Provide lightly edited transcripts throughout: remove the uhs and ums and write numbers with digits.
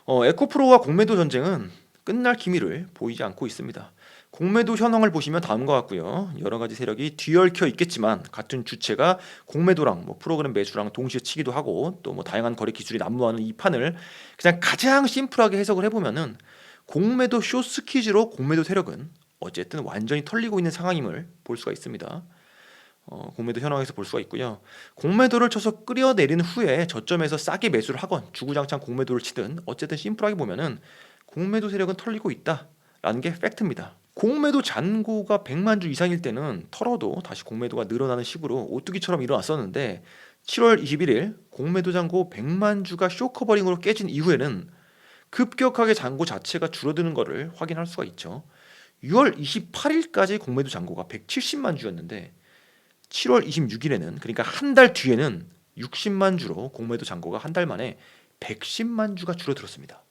에코프로와 공매도 전쟁은 끝날 기미를 보이지 않고 있습니다. 공매도 현황을 보시면 다음과 같고요. 여러 가지 세력이 뒤얽혀 있겠지만 같은 주체가 공매도랑 프로그램 매수랑 동시에 치기도 하고 또 다양한 거래 기술이 난무하는 이 판을 그냥 가장 심플하게 해석을 해보면은 공매도 쇼스퀴즈로 공매도 세력은 어쨌든 완전히 털리고 있는 상황임을 볼 수가 있습니다. 공매도 현황에서 볼 수가 있고요. 공매도를 쳐서 끌어내린 후에 저점에서 싸게 매수를 하건 주구장창 공매도를 치든 어쨌든 심플하게 보면은 공매도 세력은 털리고 있다라는 게 팩트입니다. 공매도 잔고가 100만 주 이상일 때는 털어도 다시 공매도가 늘어나는 식으로 오뚜기처럼 일어났었는데 7월 21일 공매도 잔고 100만 주가 쇼커버링으로 깨진 이후에는 급격하게 잔고 자체가 줄어드는 것을 확인할 수가 있죠. 6월 28일까지 공매도 잔고가 170만 주였는데 7월 26일에는 그러니까 한 달 뒤에는 60만 주로 공매도 잔고가 한 달 만에 110만 주가 줄어들었습니다.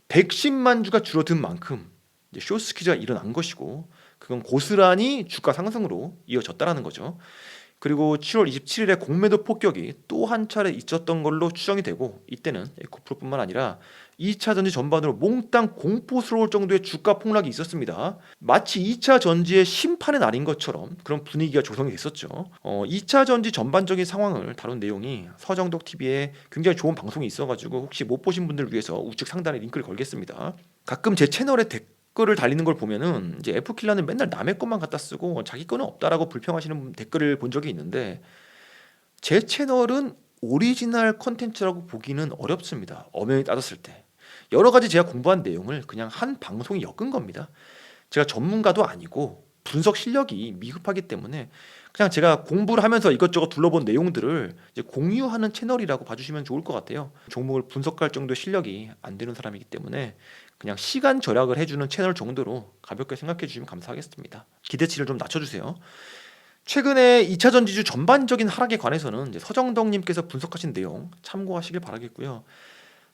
110만 주가 줄어든 만큼 이제 쇼스퀴즈가 일어난 것이고 그건 고스란히 주가 상승으로 이어졌다라는 거죠. 그리고 7월 27일에 공매도 폭격이 또 한 차례 있었던 걸로 추정이 되고 이때는 에코프로뿐만 아니라 2차 전지 전반으로 몽땅 공포스러울 정도의 주가 폭락이 있었습니다. 마치 2차 전지의 심판의 날인 것처럼 그런 분위기가 조성이 됐었죠. 2차 전지 전반적인 상황을 다룬 내용이 서정덕 TV에 굉장히 좋은 방송이 있어가지고 혹시 못 보신 분들을 위해서 우측 상단에 링크를 걸겠습니다. 가끔 제 채널에 댓글을 달리는 걸 보면은 이제 F킬러는 맨날 남의 것만 갖다 쓰고 자기 거는 없다라고 불평하시는 댓글을 본 적이 있는데 제 채널은 오리지널 컨텐츠라고 보기는 어렵습니다. 엄연히 따졌을 때 여러 가지 제가 공부한 내용을 그냥 한 방송에 엮은 겁니다. 제가 전문가도 아니고 분석 실력이 미흡하기 때문에 그냥 제가 공부를 하면서 이것저것 둘러본 내용들을 이제 공유하는 채널이라고 봐주시면 좋을 것 같아요. 종목을 분석할 정도의 실력이 안 되는 사람이기 때문에 그냥 시간 절약을 해주는 채널 정도로 가볍게 생각해 주시면 감사하겠습니다. 기대치를 좀 낮춰주세요. 최근에 2차 전지주 전반적인 하락에 관해서는 이제 서정덕님께서 분석하신 내용 참고하시길 바라겠고요.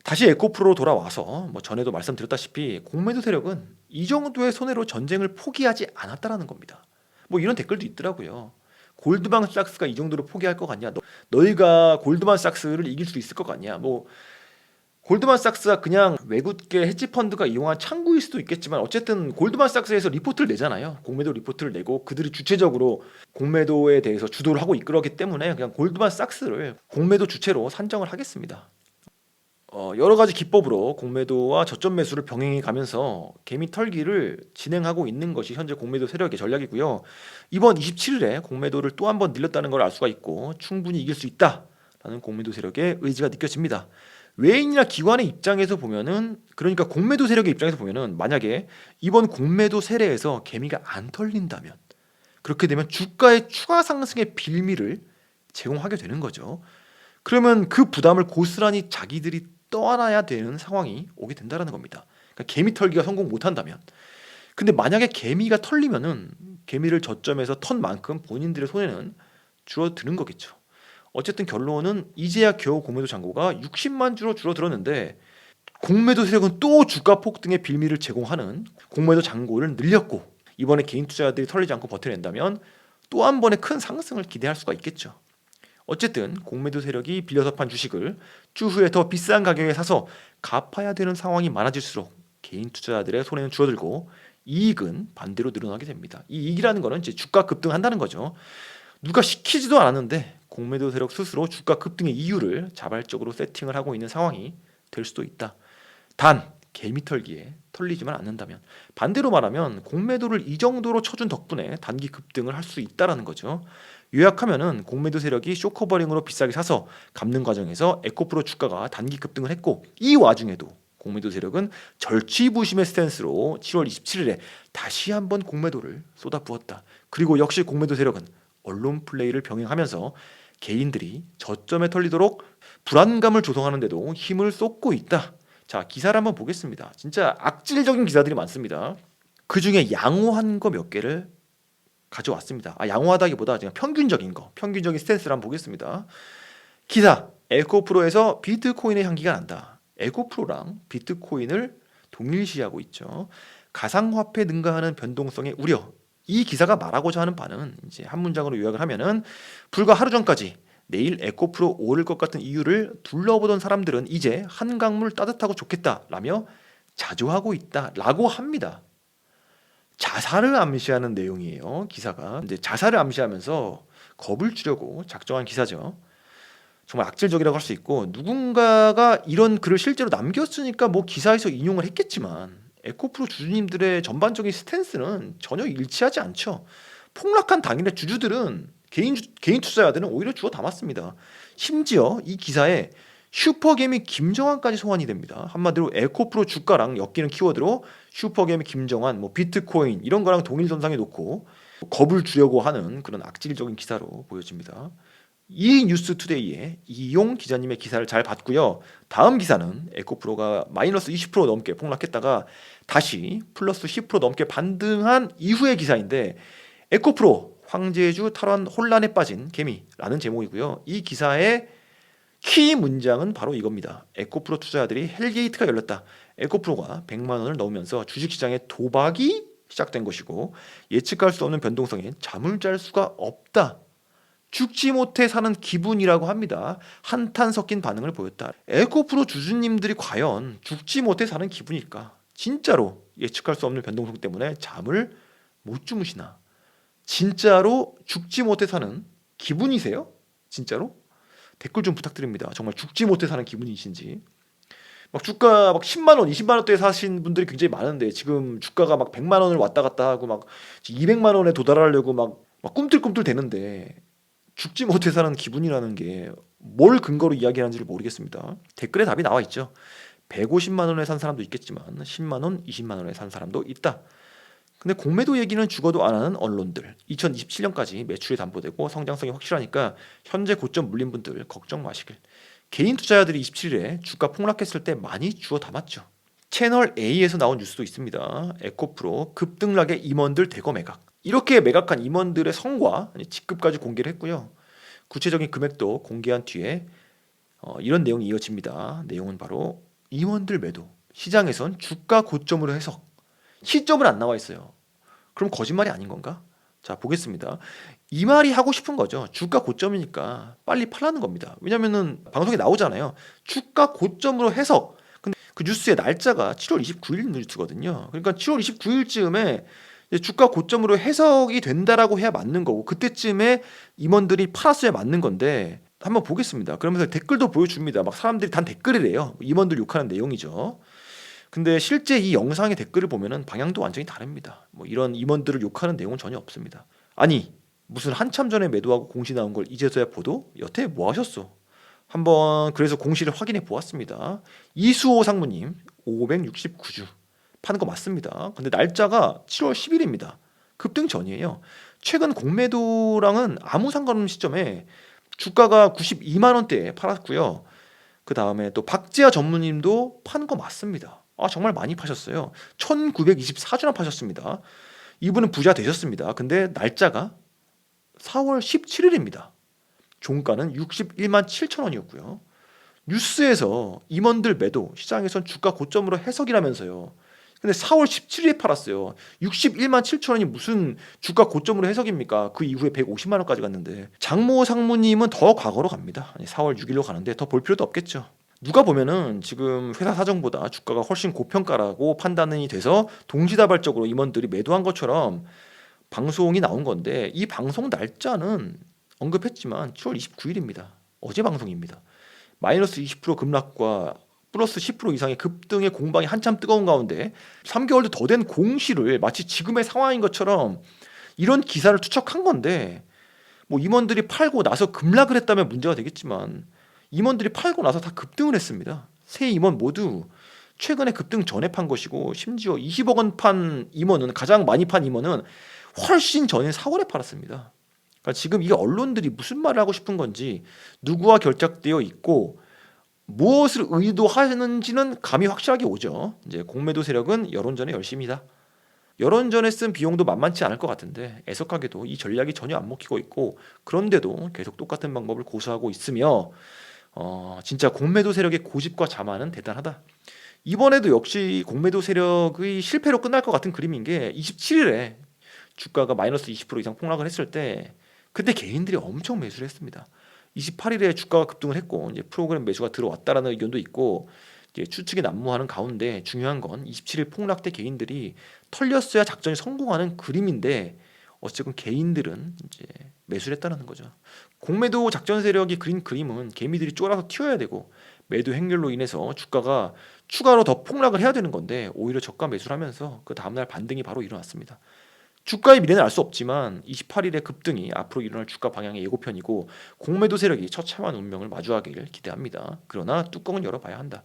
다시 에코프로로 돌아와서 전에도 말씀드렸다시피 공매도 세력은 이 정도의 손해로 전쟁을 포기하지 않았다라는 겁니다. 이런 댓글도 있더라고요. 골드만삭스가 이 정도로 포기할 것 같냐? 너희가 골드만삭스를 이길 수 있을 것 같냐? 골드만삭스가 그냥 외국계 헤지펀드가 이용한 창구일 수도 있겠지만 어쨌든 골드만삭스에서 리포트를 내잖아요. 공매도 리포트를 내고 그들이 주체적으로 공매도에 대해서 주도를 하고 이끌었기 때문에 그냥 골드만삭스를 공매도 주체로 산정을 하겠습니다. 여러 가지 기법으로 공매도와 저점 매수를 병행해 가면서 개미 털기를 진행하고 있는 것이 현재 공매도 세력의 전략이고요. 이번 27일에 공매도를 또 한 번 늘렸다는 걸 알 수가 있고 충분히 이길 수 있다라는 공매도 세력의 의지가 느껴집니다. 외인이나 기관의 입장에서 보면은 그러니까 공매도 세력의 입장에서 보면은 만약에 이번 공매도 세례에서 개미가 안 털린다면 그렇게 되면 주가의 추가 상승의 빌미를 제공하게 되는 거죠. 그러면 그 부담을 고스란히 자기들이 떠안아야 되는 상황이 오게 된다는 겁니다. 그러니까 개미 털기가 성공 못한다면 근데 만약에 개미가 털리면은 개미를 저점에서 턴 만큼 본인들의 손해는 줄어드는 거겠죠. 어쨌든 결론은 이제야 겨우 공매도 잔고가 60만 주로 줄어들었는데 공매도 세력은 또 주가 폭등의 빌미를 제공하는 공매도 잔고를 늘렸고 이번에 개인 투자자들이 털리지 않고 버텨낸다면 또 한 번의 큰 상승을 기대할 수가 있겠죠. 어쨌든 공매도 세력이 빌려서 판 주식을 추후에 더 비싼 가격에 사서 갚아야 되는 상황이 많아질수록 개인 투자자들의 손해는 줄어들고 이익은 반대로 늘어나게 됩니다. 이 이익이라는 거는 이제 주가 급등한다는 거죠. 누가 시키지도 않았는데 공매도 세력 스스로 주가 급등의 이유를 자발적으로 세팅을 하고 있는 상황이 될 수도 있다. 단 개미 털기에 털리지만 않는다면 반대로 말하면 공매도를 이 정도로 쳐준 덕분에 단기 급등을 할 수 있다라는 거죠. 요약하면은 공매도 세력이 쇼커버링으로 비싸게 사서 갚는 과정에서 에코프로 주가가 단기 급등을 했고 이 와중에도 공매도 세력은 절치부심의 스탠스로 7월 27일에 다시 한번 공매도를 쏟아부었다. 그리고 역시 공매도 세력은 언론 플레이를 병행하면서 개인들이 저점에 털리도록 불안감을 조성하는 데도 힘을 쏟고 있다. 자, 기사를 한번 보겠습니다. 진짜 악질적인 기사들이 많습니다. 그 중에 양호한 거 몇 개를 가져왔습니다. 양호하다기보다 그냥 평균적인 스탠스를 한번 보겠습니다. 기사, 에코프로에서 비트코인의 향기가 난다. 에코프로랑 비트코인을 동일시하고 있죠. 가상화폐 능가하는 변동성의 우려. 이 기사가 말하고자 하는 바는 이제 한 문장으로 요약을 하면은 불과 하루 전까지 내일 에코프로 오를 것 같은 이유를 둘러보던 사람들은 이제 한강물 따뜻하고 좋겠다라며 자조하고 있다라고 합니다. 자살을 암시하는 내용이에요. 기사가 이제 자살을 암시하면서 겁을 주려고 작성한 기사죠. 정말 악질적이라고 할 수 있고, 누군가가 이런 글을 실제로 남겼으니까 뭐 기사에서 인용을 했겠지만 에코프로 주주님들의 전반적인 스탠스는 전혀 일치하지 않죠. 폭락한 당일에 주주들은 개인 투자자들은 오히려 주워 담았습니다. 심지어 이 기사에 슈퍼개미 김정환까지 소환이 됩니다. 한마디로 에코프로 주가랑 엮이는 키워드로 슈퍼개미 김정환, 뭐 비트코인 이런 거랑 동일선상에 놓고 겁을 주려고 하는 그런 악질적인 기사로 보여집니다. 이 뉴스투데이의 이용 기자님의 기사를 잘 봤고요. 다음 기사는 에코프로가 마이너스 20% 넘게 폭락했다가 다시 플러스 10% 넘게 반등한 이후의 기사인데, 에코프로 황제주 탈환 혼란에 빠진 개미라는 제목이고요. 이 기사의 키 문장은 바로 이겁니다. 에코프로 투자자들이 헬게이트가 열렸다. 에코프로가 100만 원을 넣으면서 주식시장에 도박이 시작된 것이고 예측할 수 없는 변동성에 잠을 잘 수가 없다. 죽지 못해 사는 기분이라고 합니다. 한탄 섞인 반응을 보였다. 에코프로 주주님들이 과연 죽지 못해 사는 기분일까? 진짜로 예측할 수 없는 변동성 때문에 잠을 못 주무시나? 진짜로 죽지 못해 사는 기분이세요? 진짜로? 댓글 좀 부탁드립니다. 정말 죽지 못해 사는 기분이신지. 막 주가 막 10만 원, 20만 원대에 사신 분들이 굉장히 많은데 지금 주가가 막 100만 원을 왔다 갔다 하고 막 200만 원에 도달하려고 막 꿈틀꿈틀 대는데 죽지 못해 사는 기분이라는 게 뭘 근거로 이야기하는지를 모르겠습니다. 댓글에 답이 나와 있죠. 150만 원에 산 사람도 있겠지만 10만 원, 20만 원에 산 사람도 있다. 근데 공매도 얘기는 죽어도 안 하는 언론들. 2027년까지 매출이 담보되고 성장성이 확실하니까 현재 고점 물린 분들 걱정 마시길. 개인 투자자들이 27일에 주가 폭락했을 때 많이 주워 담았죠. 채널 A에서 나온 뉴스도 있습니다. 에코프로 급등락의 임원들 대거 매각. 이렇게 매각한 임원들의 성과, 직급까지 공개를 했고요. 구체적인 금액도 공개한 뒤에 이런 내용이 이어집니다. 내용은 바로 임원들 매도, 시장에선 주가 고점으로 해석. 시점은 안 나와 있어요. 그럼 거짓말이 아닌 건가? 자, 보겠습니다. 이 말이 하고 싶은 거죠. 주가 고점이니까 빨리 팔라는 겁니다. 왜냐면은 방송에 나오잖아요. 주가 고점으로 해석. 근데 그 뉴스의 날짜가 7월 29일 뉴스거든요. 그러니까 7월 29일쯤에 주가 고점으로 해석이 된다라고 해야 맞는 거고, 그때쯤에 임원들이 팔았어야 맞는 건데, 한번 보겠습니다. 그러면서 댓글도 보여줍니다. 막 사람들이 단 댓글이래요. 임원들 욕하는 내용이죠. 근데 실제 이 영상의 댓글을 보면은 방향도 완전히 다릅니다. 뭐 이런 임원들을 욕하는 내용은 전혀 없습니다. 아니, 무슨 한참 전에 매도하고 공시 나온 걸 이제서야 보도? 여태 뭐 하셨어? 한번 그래서 공시를 확인해 보았습니다. 이수호 상무님 569주 파는 거 맞습니다. 근데 날짜가 7월 10일입니다. 급등 전이에요. 최근 공매도랑은 아무 상관없는 시점에 주가가 92만 원대에 팔았고요. 그 다음에 또 박지아 전무님도 파는 거 맞습니다. 정말 많이 파셨어요. 1924주나 파셨습니다. 이분은 부자 되셨습니다. 근데 날짜가 4월 17일입니다. 종가는 61만 7천 원이었고요. 뉴스에서 임원들 매도, 시장에선 주가 고점으로 해석이라면서요. 근데 4월 17일에 팔았어요. 61만 7천 원이 무슨 주가 고점으로 해석입니까? 그 이후에 150만 원까지 갔는데. 장모 상무님은 더 과거로 갑니다. 4월 6일로 가는데 더 볼 필요도 없겠죠. 누가 보면은 지금 회사 사정보다 주가가 훨씬 고평가라고 판단이 돼서 동시다발적으로 임원들이 매도한 것처럼 방송이 나온 건데, 이 방송 날짜는 언급했지만 7월 29일입니다. 어제 방송입니다. 마이너스 20% 급락과 플러스 10% 이상의 급등의 공방이 한참 뜨거운 가운데 3개월도 더 된 공시를 마치 지금의 상황인 것처럼 이런 기사를 투척한 건데, 뭐 임원들이 팔고 나서 급락을 했다면 문제가 되겠지만 임원들이 팔고 나서 다 급등을 했습니다. 세 임원 모두 최근에 급등 전에 판 것이고, 심지어 20억 원 판 임원은, 가장 많이 판 임원은 훨씬 전인 4월에 팔았습니다. 그러니까 지금 이 언론들이 무슨 말을 하고 싶은 건지, 누구와 결작되어 있고 무엇을 의도하는지는 감이 확실하게 오죠. 이제 공매도 세력은 여론전에 열심이다. 여론전에 쓴 비용도 만만치 않을 것 같은데 애석하게도 이 전략이 전혀 안 먹히고 있고, 그런데도 계속 똑같은 방법을 고수하고 있으며 진짜 공매도 세력의 고집과 자만은 대단하다. 이번에도 역시 공매도 세력의 실패로 끝날 것 같은 그림인 게, 27일에 주가가 마이너스 20% 이상 폭락을 했을 때 그때 개인들이 엄청 매수를 했습니다. 28일에 주가가 급등을 했고 이제 프로그램 매수가 들어왔다라는 의견도 있고 이제 추측이 난무하는 가운데 중요한 건 27일 폭락 때 개인들이 털렸어야 작전이 성공하는 그림인데 어쨌든 개인들은 이제 매수를 했다는 거죠. 공매도 작전 세력이 그린 그림은 개미들이 쫄아서 튀어야 되고 매도 행렬로 인해서 주가가 추가로 더 폭락을 해야 되는 건데 오히려 저가 매수를 하면서 그 다음날 반등이 바로 일어났습니다. 주가의 미래는 알 수 없지만 28일의 급등이 앞으로 일어날 주가 방향의 예고편이고 공매도 세력이 처참한 운명을 마주하길 기대합니다. 그러나 뚜껑은 열어봐야 한다.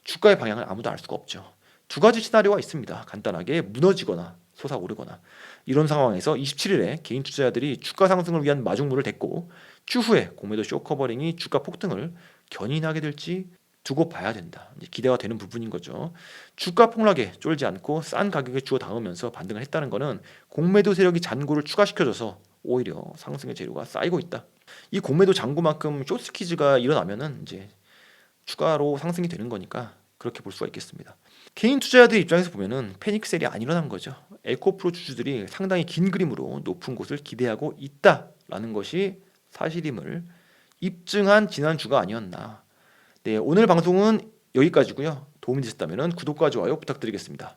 주가의 방향을 아무도 알 수가 없죠. 두 가지 시나리오가 있습니다. 간단하게 무너지거나 솟아오르거나. 이런 상황에서 27일에 개인 투자자들이 주가 상승을 위한 마중물을 댔고 추후에 공매도 쇼커버링이 주가 폭등을 견인하게 될지 두고 봐야 된다. 이제 기대가 되는 부분인 거죠. 주가 폭락에 쫄지 않고 싼 가격에 주워 담으면서 반등을 했다는 것은 공매도 세력이 잔고를 추가시켜줘서 오히려 상승의 재료가 쌓이고 있다. 이 공매도 잔고만큼 쇼스퀴즈가 일어나면은 이제 추가로 상승이 되는 거니까 그렇게 볼 수가 있겠습니다. 개인 투자자들 입장에서 보면은 패닉셀이 안 일어난 거죠. 에코프로 주주들이 상당히 긴 그림으로 높은 곳을 기대하고 있다라는 것이 사실임을 입증한 지난주가 아니었나. 네, 오늘 방송은 여기까지고요. 도움이 되셨다면 구독과 좋아요 부탁드리겠습니다.